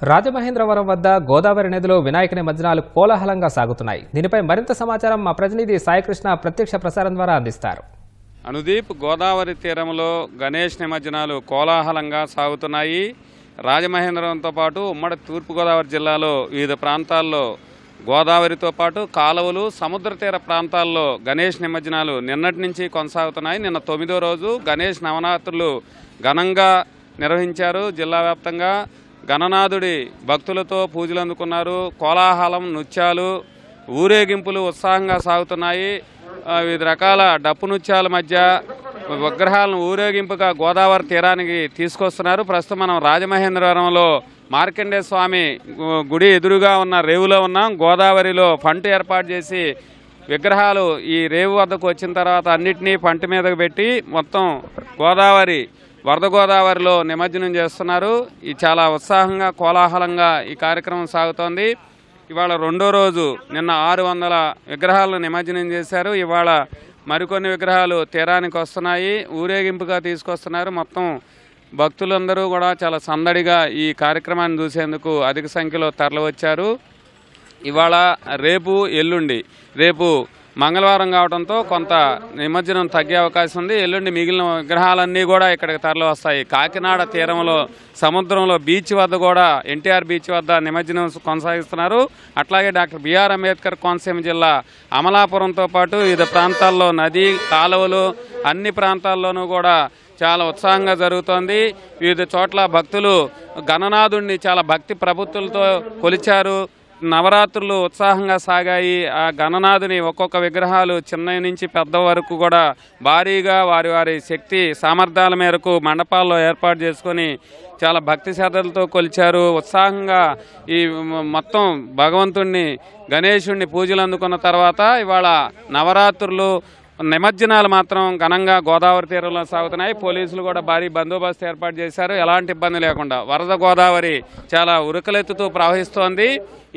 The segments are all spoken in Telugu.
రాజమహేంద్రవరం వద్ద గోదావరి నదిలో వినాయక నిమజ్జనాలు కోలాహలంగా సాగుతున్నాయి. దీనిపై మరింత సమాచారం మా ప్రతినిధి సాయికృష్ణ ప్రత్యక్ష ప్రసారం ద్వారా అందిస్తారు. అనుదీప్, గోదావరి తీరంలో గణేష్ నిమజ్జనాలు కోలాహలంగా సాగుతున్నాయి. రాజమహేంద్రవరంతో పాటు ఉమ్మడి తూర్పుగోదావరి జిల్లాలో వివిధ ప్రాంతాల్లో గోదావరితో పాటు కాలువలు, సముద్ర తీర ప్రాంతాల్లో గణేష్ నిమజ్జనాలు నిన్నటి నుంచి కొనసాగుతున్నాయి. నిన్న 9వ రోజు గణేష్ నవరాత్రులు ఘనంగా నిర్వహించారు. జిల్లా వ్యాప్తంగా గణనాథుడి భక్తులతో పూజలు అందుకున్నారు. కోలాహలం, నృత్యాలు, ఊరేగింపులు ఉత్సాహంగా సాగుతున్నాయి. వివిధ రకాల డప్పు నృత్యాల మధ్య విగ్రహాలను ఊరేగింపుగా గోదావరి తీరానికి తీసుకొస్తున్నారు. ప్రస్తుతం మనం రాజమహేంద్రవరంలో మార్కండేయ స్వామి గుడి ఎదురుగా ఉన్న రేవులో ఉన్నాం. గోదావరిలో పంట ఏర్పాటు చేసి విగ్రహాలు ఈ రేవు వద్దకు వచ్చిన తర్వాత అన్నిటినీ పంట మీదకు పెట్టి మొత్తం వరద గోదావరిలో నిమజ్జనం చేస్తున్నారు. ఈ చాలా ఉత్సాహంగా, కోలాహలంగా ఈ కార్యక్రమం సాగుతోంది. ఇవాళ 2వ రోజు. నిన్న 600 విగ్రహాలను నిమజ్జనం చేశారు. ఇవాళ మరికొన్ని విగ్రహాలు తీరానికి వస్తున్నాయి, ఊరేగింపుగా తీసుకొస్తున్నారు. మొత్తం భక్తులందరూ కూడా చాలా సందడిగా ఈ కార్యక్రమాన్ని చూసేందుకు అధిక సంఖ్యలో తరలివచ్చారు. ఇవాళ, రేపు, ఎల్లుండి, రేపు మంగళవారం కావడంతో కొంత నిమజ్జనం తగ్గే అవకాశం ఉంది. ఎల్లుండి మిగిలిన విగ్రహాలన్నీ కూడా ఇక్కడికి తరలి వస్తాయి. కాకినాడ తీరంలో సముద్రంలో బీచ్ వద్ద కూడా ఎన్టీఆర్ బీచ్ వద్ద నిమజ్జనం కొనసాగిస్తున్నారు. అట్లాగే డాక్టర్ బిఆర్ అంబేద్కర్ కోనసీమ జిల్లా అమలాపురంతో పాటు వివిధ ప్రాంతాల్లో నది, కాలువలు అన్ని ప్రాంతాల్లోనూ కూడా చాలా ఉత్సాహంగా జరుగుతోంది. వివిధ చోట్ల భక్తులు గణనాథుడిని చాలా భక్తి ప్రబుత్తులతో కొలిచారు. నవరాత్రులు ఉత్సాహంగా సాగాయి. ఆ గణనాథుని ఒక్కొక్క విగ్రహాలు చిన్న నుంచి పెద్ద వరకు కూడా భారీగా వారి శక్తి సామర్థ్యాల మేరకు మండపాల్లో ఏర్పాటు చేసుకొని చాలా భక్తి శ్రద్ధలతో కొలిచారు. ఉత్సాహంగా ఈ మొత్తం భగవంతుణ్ణి, గణేశుణ్ణి పూజలు అందుకున్న తర్వాత ఇవాళ నవరాత్రులు నిమజ్జనాలు మాత్రం ఘనంగా గోదావరి తీరంలో సాగుతున్నాయి. పోలీసులు కూడా భారీ బందోబస్తు ఏర్పాటు చేశారు. ఎలాంటి ఇబ్బంది లేకుండా. వరద గోదావరి చాలా ఉరకలెత్తుతూ ప్రవహిస్తోంది.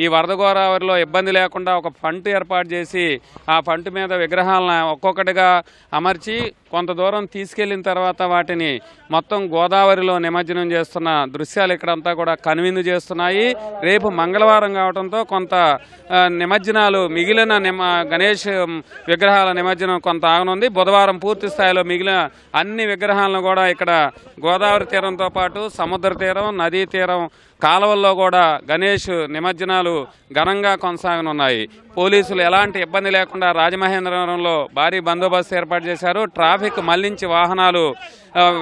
ఈ వరద గోదావరిలో ఇబ్బంది లేకుండా ఒక పంట ఏర్పాటు చేసి ఆ పంట మీద విగ్రహాలను ఒక్కొక్కటిగా అమర్చి కొంత దూరం తీసుకెళ్లిన తర్వాత వాటిని మొత్తం గోదావరిలో నిమజ్జనం చేస్తున్న దృశ్యాలు ఇక్కడంతా కూడా కనువిందు చేస్తున్నాయి. రేపు మంగళవారం కావడంతో కొంత నిమజ్జనాలు, మిగిలిన గణేష్ విగ్రహాల నిమజ్జనం కొంత ఆగనుంది. బుధవారం పూర్తి స్థాయిలో మిగిలిన అన్ని విగ్రహాలను కూడా ఇక్కడ గోదావరి తీరంతో పాటు సముద్ర తీరం, నదీ తీరం, కాలువల్లో కూడా గణేష్ నిమజ్జనాలు ఘనంగా కొనసాగనున్నాయి. పోలీసులు ఎలాంటి ఇబ్బంది లేకుండా రాజమహేంద్రవరంలో భారీ బందోబస్తు ఏర్పాటు చేశారు. ట్రాఫిక్ మళ్లించి వాహనాలు,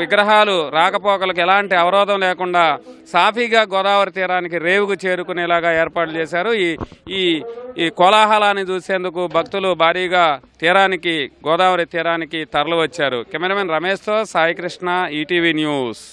విగ్రహాలు రాకపోకలకు ఎలాంటి అవరోధం లేకుండా సాఫీగా గోదావరి తీరానికి, రేవుకు చేరుకునేలాగా ఏర్పాట్లు చేశారు. ఈ కోలాహలాన్ని చూసేందుకు భక్తులు భారీగా గోదావరి తీరానికి తరలివచ్చారు. కెమెరామెన్ రమేష్తో సాయికృష్ణ, ఈటీవీ న్యూస్.